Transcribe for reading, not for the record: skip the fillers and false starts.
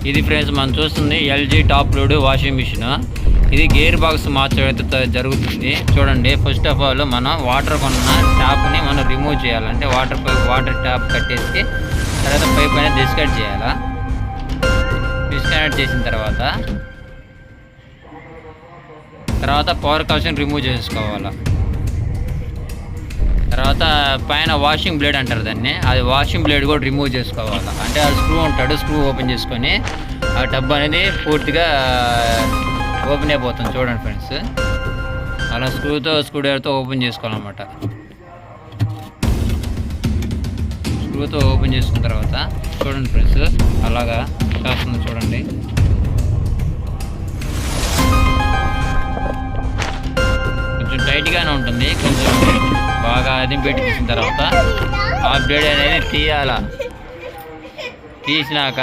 ఇది ఫ్రెండ్స్ మనం చూస్తుంది LG top load washing machine. ఇది గేర్ బాక్స్ మార్చడం జరుగుతుంది. చూడండి, ఫస్ట్ ఆఫ్ ఆల్ మనం వాటర్ కొన్న ట్యాప్ని మనం రిమూవ్ చేయాలంటే వాటర్ ట్యాప్ కట్టేసి తర్వాత పైప్ అనేది డిస్కనెక్ట్ చేయాలా. డిస్కనెక్ట్ చేసిన తర్వాత పవర్ కనెక్షన్ రిమూవ్ చేసుకోవాలా. తర్వాత పైన వాషింగ్ బ్లేడ్ అంటారు దాన్ని, అది వాషింగ్ బ్లేడ్ కూడా రిమూవ్ చేసుకోవాలా. అంటే అది స్క్రూ ఉంటాడు, స్క్రూ ఓపెన్ చేసుకొని ఆ టబ్ అనేది పూర్తిగా ఓపెన్ అయిపోతుంది. చూడండి ఫ్రెండ్స్, అలా స్క్రూ డ్రైవర్తో ఓపెన్ చేసుకోవాలన్నమాట. స్క్రూతో ఓపెన్ చేసుకున్న తర్వాత చూడండి ఫ్రెండ్స్, అలాగా చేస్తుంది చూడండి. కొంచెం టైట్గానే ఉంటుంది. కొంచెం బాగా అది పెట్టి తీసిన తర్వాత ఆ బ్లేడ్ అనేది తీయాల. తీసినాక